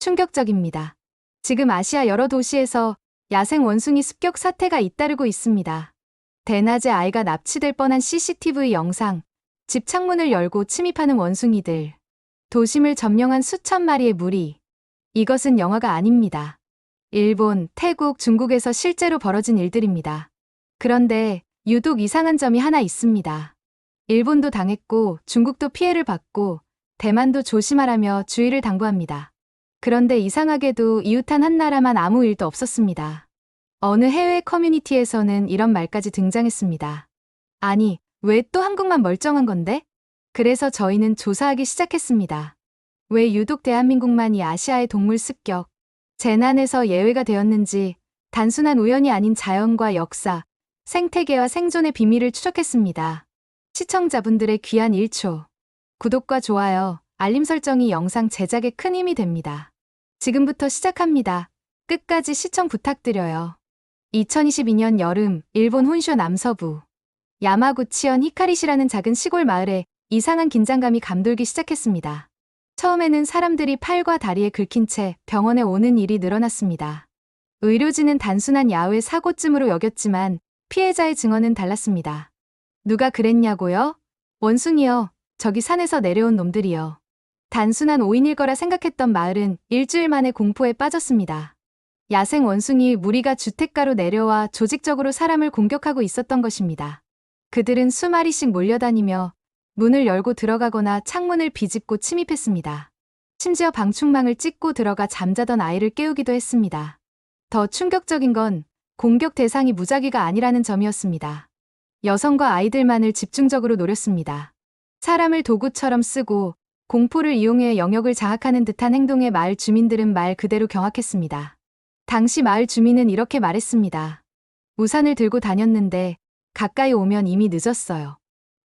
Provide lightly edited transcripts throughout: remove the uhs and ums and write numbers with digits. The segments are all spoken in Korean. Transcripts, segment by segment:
충격적입니다. 지금 아시아 여러 도시에서 야생 원숭이 습격 사태가 잇따르고 있습니다. 대낮에 아이가 납치될 뻔한 CCTV 영상, 집 창문을 열고 침입하는 원숭이들, 도심을 점령한 수천 마리의 무리. 이것은 영화가 아닙니다. 일본, 태국, 중국에서 실제로 벌어진 일들입니다. 그런데 유독 이상한 점이 하나 있습니다. 일본도 당했고 중국도 피해를 받고 대만도 조심하라며 주의를 당부합니다. 그런데 이상하게도 이웃한 한 나라만 아무 일도 없었습니다. 어느 해외 커뮤니티에서는 이런 말까지 등장했습니다. 아니, 왜 또 한국만 멀쩡한 건데? 그래서 저희는 조사하기 시작했습니다. 왜 유독 대한민국만이 아시아의 동물 습격, 재난에서 예외가 되었는지 단순한 우연이 아닌 자연과 역사, 생태계와 생존의 비밀을 추적했습니다. 시청자분들의 귀한 1초, 구독과 좋아요, 알림 설정이 영상 제작에 큰 힘이 됩니다. 지금부터 시작합니다. 끝까지 시청 부탁드려요. 2022년 여름, 일본 혼슈 남서부 야마구치현 히카리시라는 작은 시골 마을에 이상한 긴장감이 감돌기 시작했습니다. 처음에는 사람들이 팔과 다리에 긁힌 채 병원에 오는 일이 늘어났습니다. 의료진은 단순한 야외 사고쯤으로 여겼지만 피해자의 증언은 달랐습니다. 누가 그랬냐고요? 원숭이요. 저기 산에서 내려온 놈들이요. 단순한 오인일 거라 생각했던 마을은 일주일 만에 공포에 빠졌습니다. 야생 원숭이 무리가 주택가로 내려와 조직적으로 사람을 공격하고 있었던 것입니다. 그들은 수마리씩 몰려다니며 문을 열고 들어가거나 창문을 비집고 침입했습니다. 심지어 방충망을 찢고 들어가 잠자던 아이를 깨우기도 했습니다. 더 충격적인 건 공격 대상이 무작위가 아니라는 점이었습니다. 여성과 아이들만을 집중적으로 노렸습니다. 사람을 도구처럼 쓰고 공포를 이용해 영역을 장악하는 듯한 행동에 마을 주민들은 말 그대로 경악했습니다. 당시 마을 주민은 이렇게 말했습니다. 우산을 들고 다녔는데 가까이 오면 이미 늦었어요.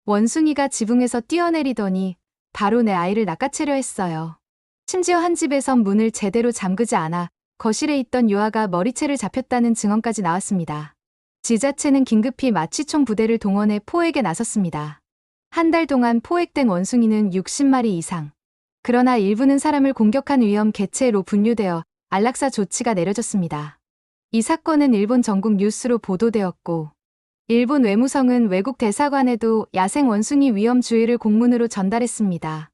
원숭이가 지붕에서 뛰어내리더니 바로 내 아이를 낚아채려 했어요. 심지어 한 집에선 문을 제대로 잠그지 않아 거실에 있던 유아가 머리채를 잡혔다는 증언까지 나왔습니다. 지자체는 긴급히 마취총 부대를 동원해 포획에 나섰습니다. 한 달 동안 포획된 원숭이는 60마리 이상. 그러나 일부는 사람을 공격한 위험 개체로 분류되어 안락사 조치가 내려졌습니다. 이 사건은 일본 전국 뉴스로 보도되었고, 일본 외무성은 외국 대사관에도 야생 원숭이 위험 주의를 공문으로 전달했습니다.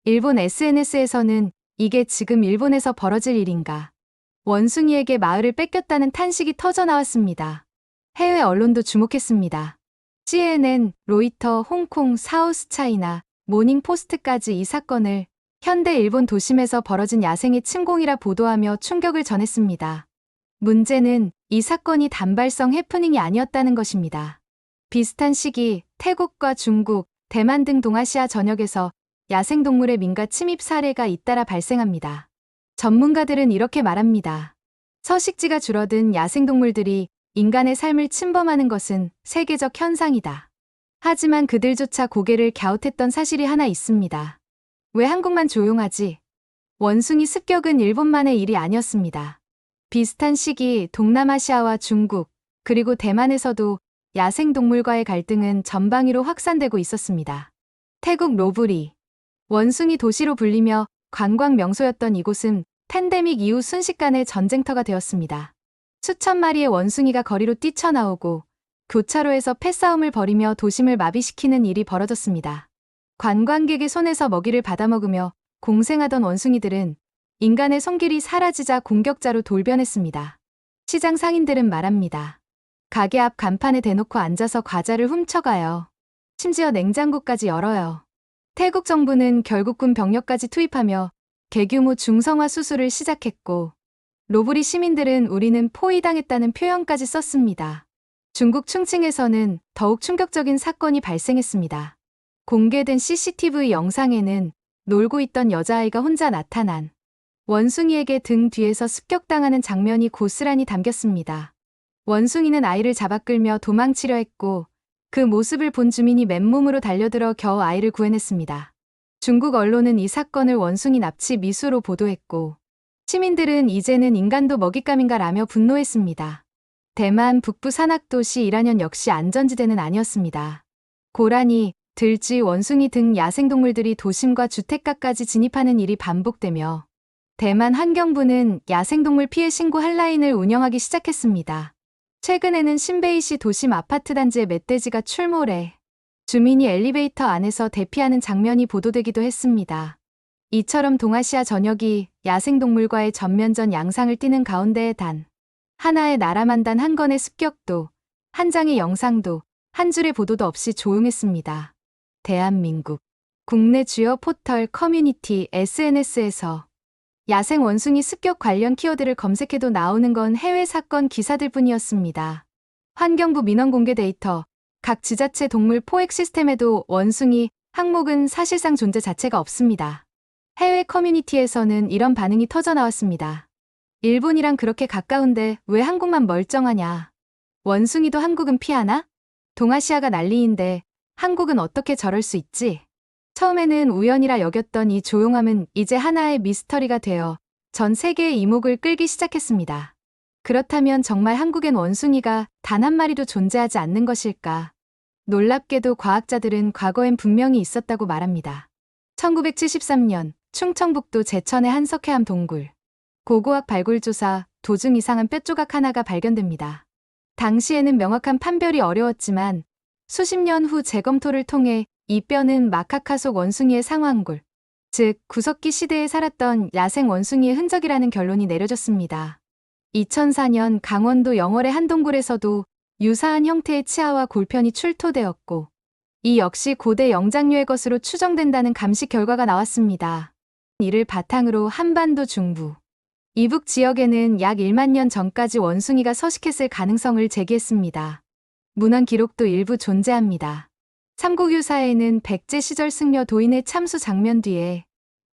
일본 SNS에서는 이게 지금 일본에서 벌어질 일인가? 원숭이에게 마을을 뺏겼다는 탄식이 터져나왔습니다. 해외 언론도 주목했습니다. CNN, 로이터, 홍콩, 사우스차이나, 모닝포스트까지 이 사건을 현대 일본 도심에서 벌어진 야생의 침공이라 보도하며 충격을 전했습니다. 문제는 이 사건이 단발성 해프닝이 아니었다는 것입니다. 비슷한 시기 태국과 중국, 대만 등 동아시아 전역에서 야생동물의 민가 침입 사례가 잇따라 발생합니다. 전문가들은 이렇게 말합니다. 서식지가 줄어든 야생동물들이 인간의 삶을 침범하는 것은 세계적 현상이다. 하지만 그들조차 고개를 갸웃했던 사실이 하나 있습니다. 왜 한국만 조용하지? 원숭이 습격은 일본만의 일이 아니었습니다. 비슷한 시기 동남아시아와 중국, 그리고 대만에서도 야생동물과의 갈등은 전방위로 확산되고 있었습니다. 태국 로브리, 원숭이 도시로 불리며 관광 명소였던 이곳은 팬데믹 이후 순식간에 전쟁터가 되었습니다. 수천 마리의 원숭이가 거리로 뛰쳐나오고 교차로에서 패싸움을 벌이며 도심을 마비시키는 일이 벌어졌습니다. 관광객의 손에서 먹이를 받아먹으며 공생하던 원숭이들은 인간의 손길이 사라지자 공격자로 돌변했습니다. 시장 상인들은 말합니다. 가게 앞 간판에 대놓고 앉아서 과자를 훔쳐가요. 심지어 냉장고까지 열어요. 태국 정부는 결국 군 병력까지 투입하며 대규모 중성화 수술을 시작했고, 로브리 시민들은 우리는 포위당했다는 표현까지 썼습니다. 중국 충칭에서는 더욱 충격적인 사건이 발생했습니다. 공개된 CCTV 영상에는 놀고 있던 여자아이가 혼자 나타난 원숭이에게 등 뒤에서 습격당하는 장면이 고스란히 담겼습니다. 원숭이는 아이를 잡아 끌며 도망치려 했고, 그 모습을 본 주민이 맨몸으로 달려들어 겨우 아이를 구해냈습니다. 중국 언론은 이 사건을 원숭이 납치 미수로 보도했고, 시민들은 이제는 인간도 먹잇감인가라며 분노했습니다. 대만 북부 산악도시 이란현 역시 안전지대는 아니었습니다. 고라니, 들쥐, 원숭이 등 야생동물들이 도심과 주택가까지 진입하는 일이 반복되며 대만 환경부는 야생동물 피해 신고 핫라인을 운영하기 시작했습니다. 최근에는 신베이시 도심 아파트 단지에 멧돼지가 출몰해 주민이 엘리베이터 안에서 대피하는 장면이 보도되기도 했습니다. 이처럼 동아시아 전역이 야생동물과의 전면전 양상을 띠는 가운데 단 하나의 나라만 단 한 건의 습격도, 한 장의 영상도, 한 줄의 보도도 없이 조용했습니다. 대한민국 국내 주요 포털 커뮤니티 SNS에서 야생 원숭이 습격 관련 키워드를 검색해도 나오는 건 해외 사건 기사들 뿐이었습니다. 환경부 민원 공개 데이터, 각 지자체 동물 포획 시스템에도 원숭이 항목은 사실상 존재 자체가 없습니다. 해외 커뮤니티에서는 이런 반응이 터져 나왔습니다. 일본이랑 그렇게 가까운데 왜 한국만 멀쩡하냐? 원숭이도 한국은 피하나? 동아시아가 난리인데 한국은 어떻게 저럴 수 있지? 처음에는 우연이라 여겼던 이 조용함은 이제 하나의 미스터리가 되어 전 세계의 이목을 끌기 시작했습니다. 그렇다면 정말 한국엔 원숭이가 단 한 마리도 존재하지 않는 것일까? 놀랍게도 과학자들은 과거엔 분명히 있었다고 말합니다. 1973년 충청북도 제천의 한석해암 동굴. 고고학 발굴조사 도중 이상한 뼈조각 하나가 발견됩니다. 당시에는 명확한 판별이 어려웠지만 수십 년 후 재검토를 통해 이 뼈는 마카카 속 원숭이의 상완골, 즉 구석기 시대에 살았던 야생 원숭이의 흔적이라는 결론이 내려졌습니다. 2004년 강원도 영월의 한 동굴에서도 유사한 형태의 치아와 골편이 출토되었고 이 역시 고대 영장류의 것으로 추정된다는 감식 결과가 나왔습니다. 이를 바탕으로 한반도 중부, 이북 지역에는 약 1만 년 전까지 원숭이가 서식했을 가능성을 제기했습니다. 문헌 기록도 일부 존재합니다. 삼국유사에는 백제 시절 승려 도인의 참수 장면 뒤에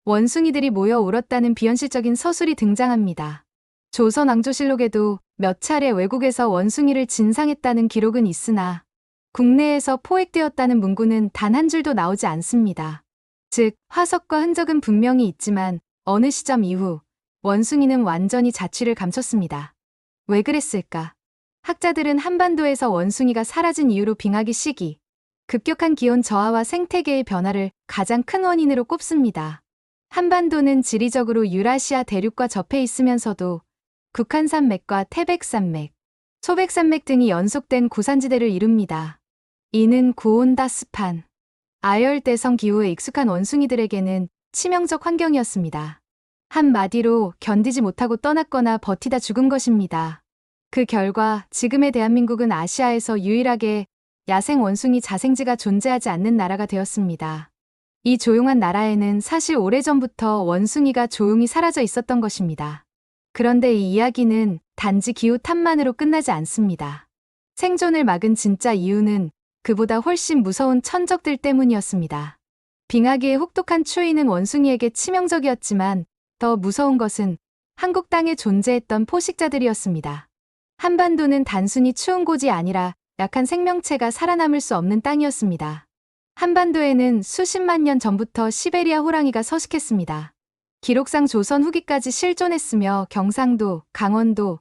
원숭이들이 모여 울었다는 비현실적인 서술이 등장합니다. 조선 왕조실록에도 몇 차례 외국에서 원숭이를 진상했다는 기록은 있으나 국내에서 포획되었다는 문구는 단 한 줄도 나오지 않습니다. 즉, 화석과 흔적은 분명히 있지만 어느 시점 이후 원숭이는 완전히 자취를 감췄습니다. 왜 그랬을까? 학자들은 한반도에서 원숭이가 사라진 이유로 빙하기 시기, 급격한 기온 저하와 생태계의 변화를 가장 큰 원인으로 꼽습니다. 한반도는 지리적으로 유라시아 대륙과 접해 있으면서도 국한산맥과 태백산맥, 소백산맥 등이 연속된 고산지대를 이룹니다. 이는 고온다습한 아열대성 기후에 익숙한 원숭이들에게는 치명적 환경이었습니다. 한마디로 견디지 못하고 떠났거나 버티다 죽은 것입니다. 그 결과 지금의 대한민국은 아시아에서 유일하게 야생 원숭이 자생지가 존재하지 않는 나라가 되었습니다. 이 조용한 나라에는 사실 오래전부터 원숭이가 조용히 사라져 있었던 것입니다. 그런데 이 이야기는 단지 기후 탓만으로 끝나지 않습니다. 생존을 막은 진짜 이유는 그보다 훨씬 무서운 천적들 때문이었습니다. 빙하기의 혹독한 추위는 원숭이에게 치명적이었지만 더 무서운 것은 한국 땅에 존재했던 포식자들이었습니다. 한반도는 단순히 추운 곳이 아니라 약한 생명체가 살아남을 수 없는 땅이었습니다. 한반도에는 수십만 년 전부터 시베리아 호랑이가 서식했습니다. 기록상 조선 후기까지 실존했으며 경상도, 강원도,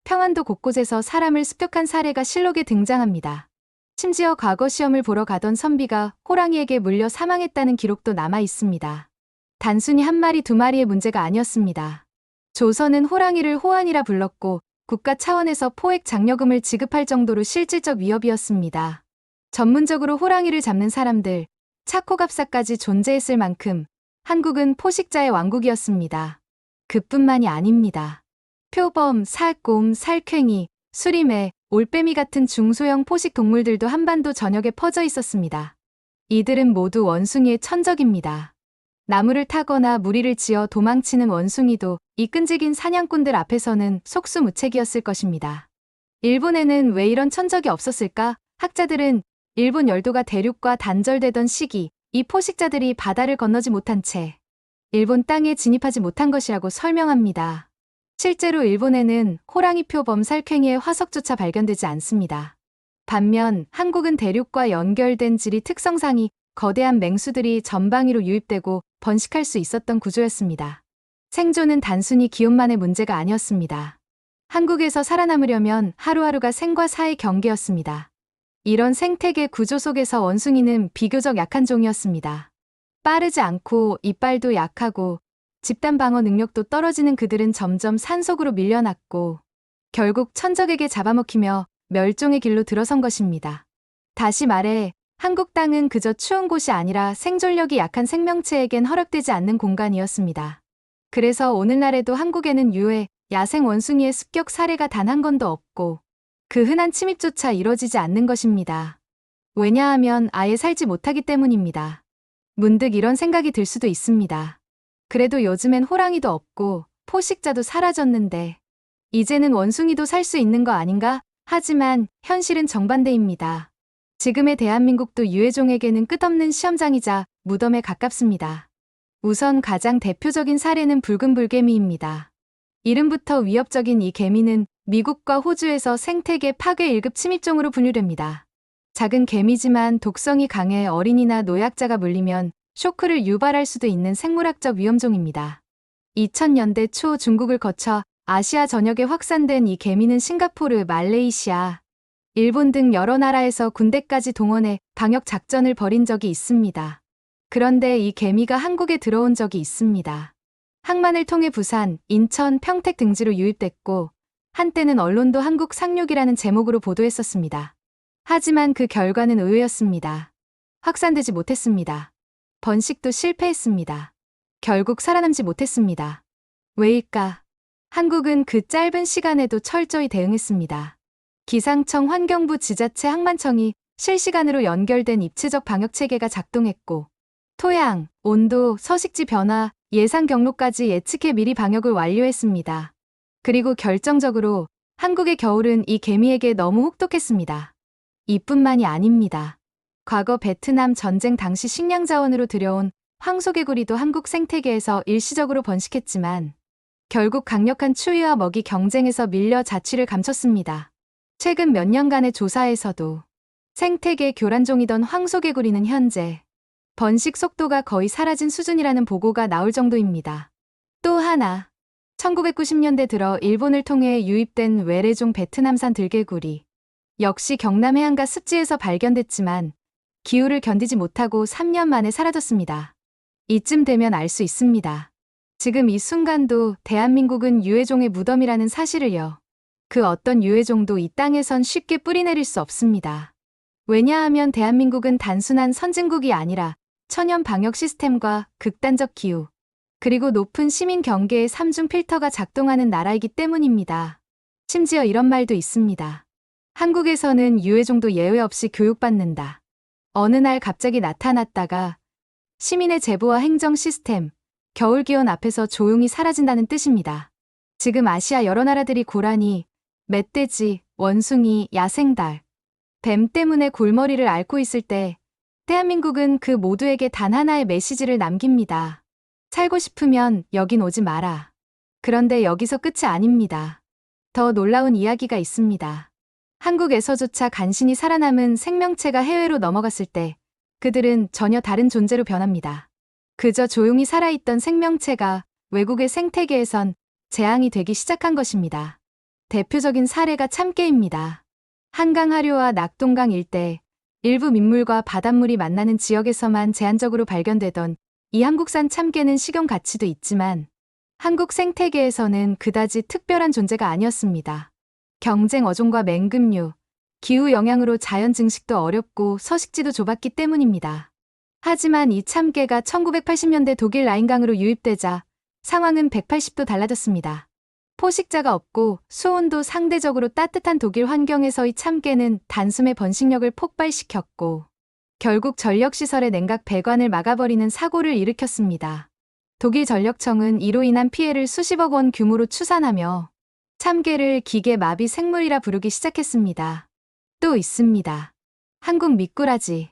평안도 곳곳에서 사람을 습격한 사례가 실록에 등장합니다. 심지어 과거 시험을 보러 가던 선비가 호랑이에게 물려 사망했다는 기록도 남아 있습니다. 단순히 한 마리 두 마리의 문제가 아니었습니다. 조선은 호랑이를 호환이라 불렀고 국가 차원에서 포획 장려금을 지급할 정도로 실질적 위협이었습니다. 전문적으로 호랑이를 잡는 사람들, 차코갑사까지 존재했을 만큼 한국은 포식자의 왕국이었습니다. 그뿐만이 아닙니다. 표범, 살곰, 살쾡이, 수림애, 올빼미 같은 중소형 포식 동물들도 한반도 전역에 퍼져 있었습니다. 이들은 모두 원숭이의 천적입니다. 나무를 타거나 무리를 지어 도망치는 원숭이도 이 끈질긴 사냥꾼들 앞에서는 속수무책이었을 것입니다. 일본에는 왜 이런 천적이 없었을까? 학자들은 일본 열도가 대륙과 단절되던 시기, 이 포식자들이 바다를 건너지 못한 채 일본 땅에 진입하지 못한 것이라고 설명합니다. 실제로 일본에는 호랑이 표범 살쾡이의 화석조차 발견되지 않습니다. 반면 한국은 대륙과 연결된 지리 특성상이 거대한 맹수들이 전방위로 유입되고 번식할 수 있었던 구조였습니다. 생존은 단순히 기온만의 문제가 아니었습니다. 한국에서 살아남으려면 하루하루가 생과 사의 경계였습니다. 이런 생태계 구조 속에서 원숭이는 비교적 약한 종이었습니다. 빠르지 않고 이빨도 약하고 집단 방어 능력도 떨어지는 그들은 점점 산속으로 밀려났고 결국 천적에게 잡아먹히며 멸종의 길로 들어선 것입니다. 다시 말해 한국 땅은 그저 추운 곳이 아니라 생존력이 약한 생명체에겐 허락되지 않는 공간이었습니다. 그래서 오늘날에도 한국에는 유해, 야생 원숭이의 습격 사례가 단 한 건도 없고 그 흔한 침입조차 이뤄지지 않는 것입니다. 왜냐하면 아예 살지 못하기 때문입니다. 문득 이런 생각이 들 수도 있습니다. 그래도 요즘엔 호랑이도 없고 포식자도 사라졌는데 이제는 원숭이도 살 수 있는 거 아닌가? 하지만 현실은 정반대입니다. 지금의 대한민국도 유해종에게는 끝없는 시험장이자 무덤에 가깝습니다. 우선 가장 대표적인 사례는 붉은 불개미입니다. 이름부터 위협적인 이 개미는 미국과 호주에서 생태계 파괴 1급 침입종으로 분류됩니다. 작은 개미지만 독성이 강해 어린이나 노약자가 물리면 쇼크를 유발할 수도 있는 생물학적 위험종입니다. 2000년대 초 중국을 거쳐 아시아 전역에 확산된 이 개미는 싱가포르, 말레이시아, 일본 등 여러 나라에서 군대까지 동원해 방역 작전을 벌인 적이 있습니다. 그런데 이 개미가 한국에 들어온 적이 있습니다. 항만을 통해 부산, 인천, 평택 등지로 유입됐고 한때는 언론도 한국 상륙이라는 제목으로 보도했었습니다. 하지만 그 결과는 의외였습니다. 확산되지 못했습니다. 번식도 실패했습니다. 결국 살아남지 못했습니다. 왜일까? 한국은 그 짧은 시간에도 철저히 대응했습니다. 기상청 환경부 지자체 항만청이 실시간으로 연결된 입체적 방역체계가 작동했고 토양, 온도, 서식지 변화, 예상 경로까지 예측해 미리 방역을 완료했습니다. 그리고 결정적으로 한국의 겨울은 이 개미에게 너무 혹독했습니다. 이뿐만이 아닙니다. 과거 베트남 전쟁 당시 식량 자원으로 들여온 황소개구리도 한국 생태계에서 일시적으로 번식했지만 결국 강력한 추위와 먹이 경쟁에서 밀려 자취를 감췄습니다. 최근 몇 년간의 조사에서도 생태계 교란종이던 황소개구리는 현재 번식 속도가 거의 사라진 수준이라는 보고가 나올 정도입니다. 또 하나, 1990년대 들어 일본을 통해 유입된 외래종 베트남산 들개구리. 역시 경남 해안가 습지에서 발견됐지만 기후를 견디지 못하고 3년 만에 사라졌습니다. 이쯤 되면 알 수 있습니다. 지금 이 순간도 대한민국은 유해종의 무덤이라는 사실을요. 그 어떤 유해종도 이 땅에선 쉽게 뿌리내릴 수 없습니다. 왜냐하면 대한민국은 단순한 선진국이 아니라 천연 방역 시스템과 극단적 기후, 그리고 높은 시민 경계의 3중 필터가 작동하는 나라이기 때문입니다. 심지어 이런 말도 있습니다. 한국에서는 유해종도 예외 없이 교육받는다. 어느 날 갑자기 나타났다가 시민의 제보와 행정 시스템, 겨울기온 앞에서 조용히 사라진다는 뜻입니다. 지금 아시아 여러 나라들이 고라니, 멧돼지, 원숭이, 야생달, 뱀 때문에 골머리를 앓고 있을 때 대한민국은 그 모두에게 단 하나의 메시지를 남깁니다. 살고 싶으면 여긴 오지 마라. 그런데 여기서 끝이 아닙니다. 더 놀라운 이야기가 있습니다. 한국에서조차 간신히 살아남은 생명체가 해외로 넘어갔을 때 그들은 전혀 다른 존재로 변합니다. 그저 조용히 살아있던 생명체가 외국의 생태계에선 재앙이 되기 시작한 것입니다. 대표적인 사례가 참깨입니다. 한강 하류와 낙동강 일대 일부 민물과 바닷물이 만나는 지역에서만 제한적으로 발견되던 이 한국산 참깨는 식용 가치도 있지만 한국 생태계에서는 그다지 특별한 존재가 아니었습니다. 경쟁 어종과 맹금류, 기후 영향으로 자연 증식도 어렵고 서식지도 좁았기 때문입니다. 하지만 이 참깨가 1980년대 독일 라인강으로 유입되자 상황은 180도 달라졌습니다. 포식자가 없고 수온도 상대적으로 따뜻한 독일 환경에서의 참깨는 단숨에 번식력을 폭발시켰고 결국 전력시설의 냉각 배관을 막아버리는 사고를 일으켰습니다. 독일 전력청은 이로 인한 피해를 수십억 원 규모로 추산하며 참깨를 기계 마비 생물이라 부르기 시작했습니다. 또 있습니다. 한국 미꾸라지.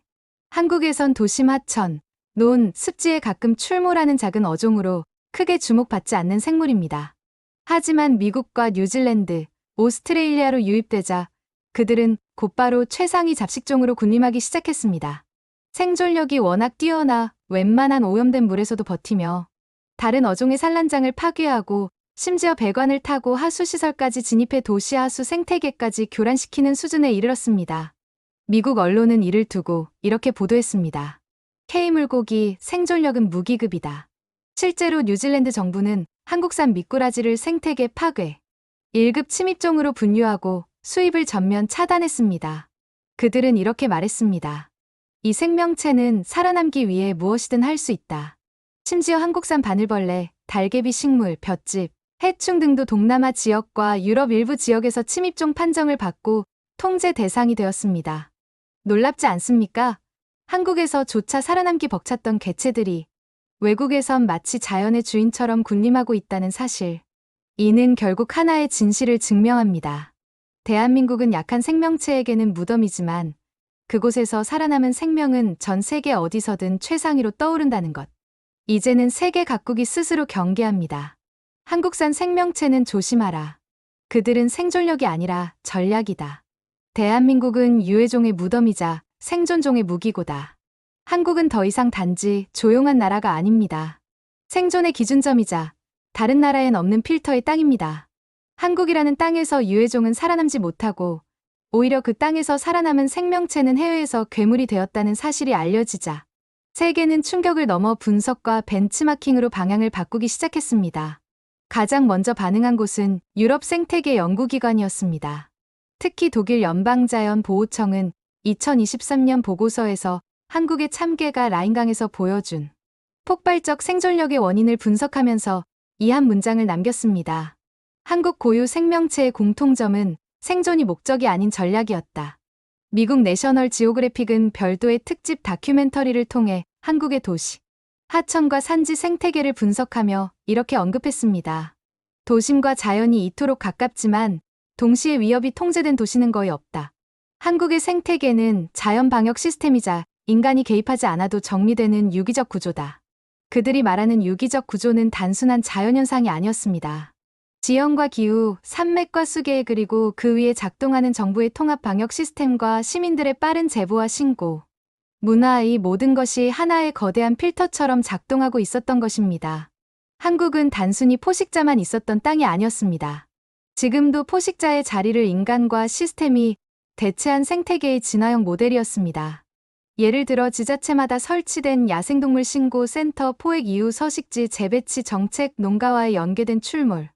한국에선 도심 하천, 논, 습지에 가끔 출몰하는 작은 어종으로 크게 주목받지 않는 생물입니다. 하지만 미국과 뉴질랜드, 오스트레일리아로 유입되자 그들은 곧바로 최상위 잡식종으로 군림하기 시작했습니다. 생존력이 워낙 뛰어나 웬만한 오염된 물에서도 버티며 다른 어종의 산란장을 파괴하고 심지어 배관을 타고 하수시설까지 진입해 도시 하수 생태계까지 교란시키는 수준에 이르렀습니다. 미국 언론은 이를 두고 이렇게 보도했습니다. K물고기 생존력은 무기급이다. 실제로 뉴질랜드 정부는 한국산 미꾸라지를 생태계 파괴, 1급 침입종으로 분류하고 수입을 전면 차단했습니다. 그들은 이렇게 말했습니다. 이 생명체는 살아남기 위해 무엇이든 할 수 있다. 심지어 한국산 바늘벌레, 달개비 식물, 볏짚, 해충 등도 동남아 지역과 유럽 일부 지역에서 침입종 판정을 받고 통제 대상이 되었습니다. 놀랍지 않습니까? 한국에서조차 살아남기 벅찼던 개체들이 외국에선 마치 자연의 주인처럼 군림하고 있다는 사실. 이는 결국 하나의 진실을 증명합니다. 대한민국은 약한 생명체에게는 무덤이지만 그곳에서 살아남은 생명은 전 세계 어디서든 최상위로 떠오른다는 것. 이제는 세계 각국이 스스로 경계합니다. 한국산 생명체는 조심하라. 그들은 생존력이 아니라 전략이다. 대한민국은 유해종의 무덤이자 생존종의 무기고다. 한국은 더 이상 단지 조용한 나라가 아닙니다. 생존의 기준점이자 다른 나라엔 없는 필터의 땅입니다. 한국이라는 땅에서 유해종은 살아남지 못하고 오히려 그 땅에서 살아남은 생명체는 해외에서 괴물이 되었다는 사실이 알려지자 세계는 충격을 넘어 분석과 벤치마킹으로 방향을 바꾸기 시작했습니다. 가장 먼저 반응한 곳은 유럽 생태계 연구기관이었습니다. 특히 독일 연방자연보호청은 2023년 보고서에서 한국의 참개가 라인강에서 보여준 폭발적 생존력의 원인을 분석하면서 이 한 문장을 남겼습니다. 한국 고유 생명체의 공통점은 생존이 목적이 아닌 전략이었다. 미국 내셔널 지오그래픽은 별도의 특집 다큐멘터리를 통해 한국의 도시, 하천과 산지 생태계를 분석하며 이렇게 언급했습니다. 도심과 자연이 이토록 가깝지만 동시에 위협이 통제된 도시는 거의 없다. 한국의 생태계는 자연 방역 시스템이자 인간이 개입하지 않아도 정리되는 유기적 구조다. 그들이 말하는 유기적 구조는 단순한 자연현상이 아니었습니다. 지형과 기후, 산맥과 수계 그리고 그 위에 작동하는 정부의 통합 방역 시스템과 시민들의 빠른 제보와 신고, 문화 이 모든 것이 하나의 거대한 필터처럼 작동하고 있었던 것입니다. 한국은 단순히 포식자만 있었던 땅이 아니었습니다. 지금도 포식자의 자리를 인간과 시스템이 대체한 생태계의 진화형 모델이었습니다. 예를 들어 지자체마다 설치된 야생동물 신고 센터, 포획 이후 서식지 재배치 정책, 농가와의 연계된 출몰,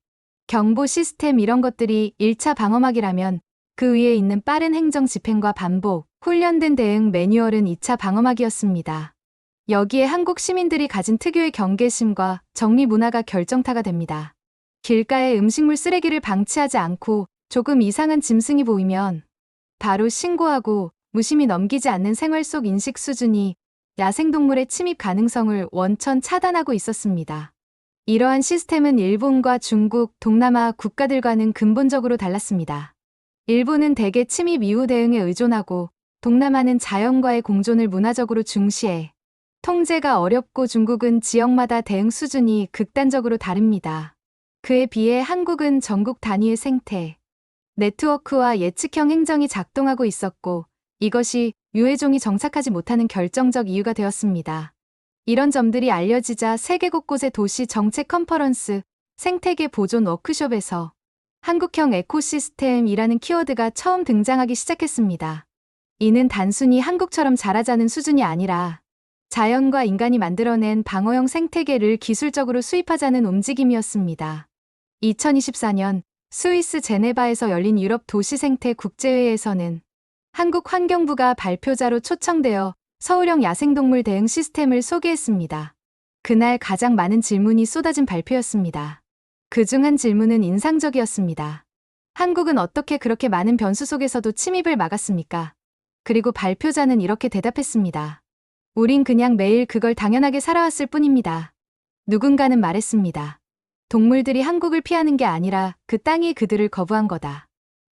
경보 시스템 이런 것들이 1차 방어막이라면 그 위에 있는 빠른 행정 집행과 반복, 훈련된 대응 매뉴얼은 2차 방어막이었습니다. 여기에 한국 시민들이 가진 특유의 경계심과 정리 문화가 결정타가 됩니다. 길가에 음식물 쓰레기를 방치하지 않고 조금 이상한 짐승이 보이면 바로 신고하고 무심히 넘기지 않는 생활 속 인식 수준이 야생동물의 침입 가능성을 원천 차단하고 있었습니다. 이러한 시스템은 일본과 중국, 동남아 국가들과는 근본적으로 달랐습니다. 일본은 대개 침입 이후 대응에 의존하고 동남아는 자연과의 공존을 문화적으로 중시해 통제가 어렵고 중국은 지역마다 대응 수준이 극단적으로 다릅니다. 그에 비해 한국은 전국 단위의 생태, 네트워크와 예측형 행정이 작동하고 있었고 이것이 유해종이 정착하지 못하는 결정적 이유가 되었습니다. 이런 점들이 알려지자 세계 곳곳의 도시 정책 컨퍼런스, 생태계 보존 워크숍에서 한국형 에코시스템이라는 키워드가 처음 등장하기 시작했습니다. 이는 단순히 한국처럼 잘하자는 수준이 아니라 자연과 인간이 만들어낸 방어형 생태계를 기술적으로 수입하자는 움직임이었습니다. 2024년 스위스 제네바에서 열린 유럽 도시생태 국제회의에서는 한국 환경부가 발표자로 초청되어 서울형 야생동물 대응 시스템을 소개했습니다. 그날 가장 많은 질문이 쏟아진 발표였습니다. 그중 한 질문은 인상적이었습니다. 한국은 어떻게 그렇게 많은 변수 속에서도 침입을 막았습니까? 그리고 발표자는 이렇게 대답했습니다. 우린 그냥 매일 그걸 당연하게 살아왔을 뿐입니다. 누군가는 말했습니다. 동물들이 한국을 피하는 게 아니라 그 땅이 그들을 거부한 거다.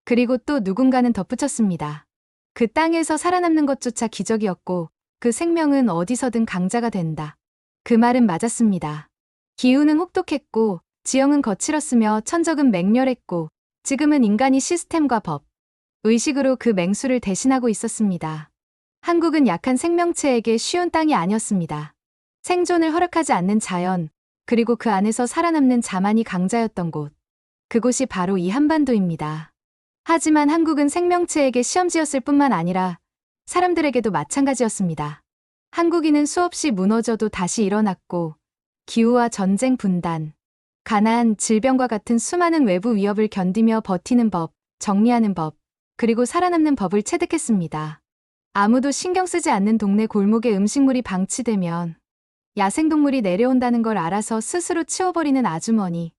그리고 또 누군가는 덧붙였습니다. 그 땅에서 살아남는 것조차 기적이었고 그 생명은 어디서든 강자가 된다. 그 말은 맞았습니다. 기후는 혹독했고 지형은 거칠었으며 천적은 맹렬했고 지금은 인간이 시스템과 법, 의식으로 그 맹수를 대신하고 있었습니다. 한국은 약한 생명체에게 쉬운 땅이 아니었습니다. 생존을 허락하지 않는 자연, 그리고 그 안에서 살아남는 자만이 강자였던 곳. 그곳이 바로 이 한반도입니다. 하지만 한국은 생명체에게 시험지였을 뿐만 아니라 사람들에게도 마찬가지였습니다. 한국인은 수없이 무너져도 다시 일어났고 기후와 전쟁 분단, 가난, 질병과 같은 수많은 외부 위협을 견디며 버티는 법, 정리하는 법, 그리고 살아남는 법을 체득했습니다. 아무도 신경 쓰지 않는 동네 골목에 음식물이 방치되면 야생동물이 내려온다는 걸 알아서 스스로 치워버리는 아주머니.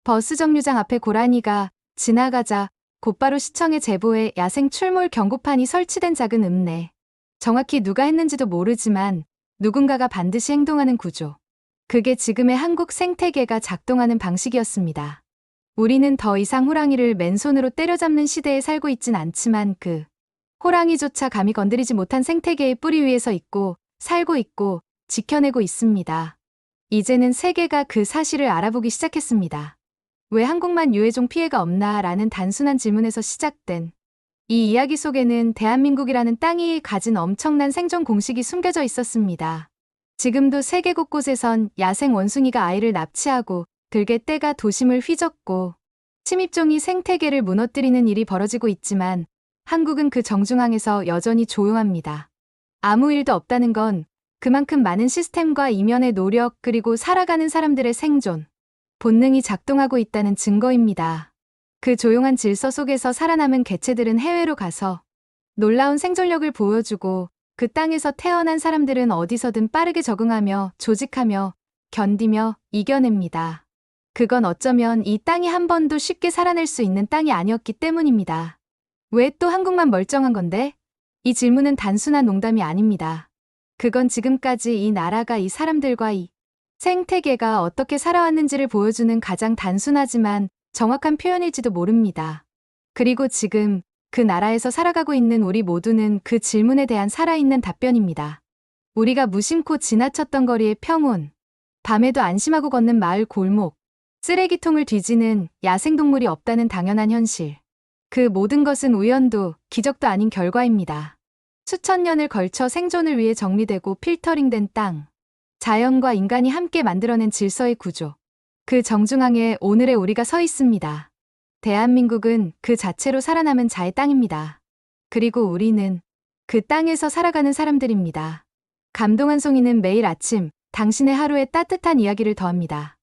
버스 정류장 앞에 고라니가 지나가자 곧바로 시청에 제보해 야생 출몰 경고판이 설치된 작은 읍내. 정확히 누가 했는지도 모르지만 누군가가 반드시 행동하는 구조. 그게 지금의 한국 생태계가 작동하는 방식이었습니다. 우리는 더 이상 호랑이를 맨손으로 때려잡는 시대에 살고 있진 않지만 그 호랑이조차 감히 건드리지 못한 생태계의 뿌리 위에 서 있고 살고 있고 지켜내고 있습니다. 이제는 세계가 그 사실을 알아보기 시작했습니다. 왜 한국만 유해종 피해가 없나? 라는 단순한 질문에서 시작된 이 이야기 속에는 대한민국이라는 땅이 가진 엄청난 생존 공식이 숨겨져 있었습니다. 지금도 세계 곳곳에선 야생 원숭이가 아이를 납치하고 들개 떼가 도심을 휘젓고 침입종이 생태계를 무너뜨리는 일이 벌어지고 있지만 한국은 그 정중앙에서 여전히 조용합니다. 아무 일도 없다는 건 그만큼 많은 시스템과 이면의 노력 그리고 살아가는 사람들의 생존, 본능이 작동하고 있다는 증거입니다. 그 조용한 질서 속에서 살아남은 개체들은 해외로 가서 놀라운 생존력을 보여주고 그 땅에서 태어난 사람들은 어디서든 빠르게 적응하며 조직하며 견디며 이겨냅니다. 그건 어쩌면 이 땅이 한 번도 쉽게 살아낼 수 있는 땅이 아니었기 때문입니다. 왜 또 한국만 멀쩡한 건데? 이 질문은 단순한 농담이 아닙니다. 그건 지금까지 이 나라가 이 사람들과 이 생태계가 어떻게 살아왔는지를 보여주는 가장 단순하지만 정확한 표현일지도 모릅니다. 그리고 지금 그 나라에서 살아가고 있는 우리 모두는 그 질문에 대한 살아있는 답변입니다. 우리가 무심코 지나쳤던 거리의 평온, 밤에도 안심하고 걷는 마을 골목, 쓰레기통을 뒤지는 야생동물이 없다는 당연한 현실. 그 모든 것은 우연도 기적도 아닌 결과입니다. 수천 년을 걸쳐 생존을 위해 정리되고 필터링된 땅, 자연과 인간이 함께 만들어낸 질서의 구조. 그 정중앙에 오늘의 우리가 서 있습니다. 대한민국은 그 자체로 살아남은 자의 땅입니다. 그리고 우리는 그 땅에서 살아가는 사람들입니다. 감동 한 송이는 매일 아침 당신의 하루에 따뜻한 이야기를 더합니다.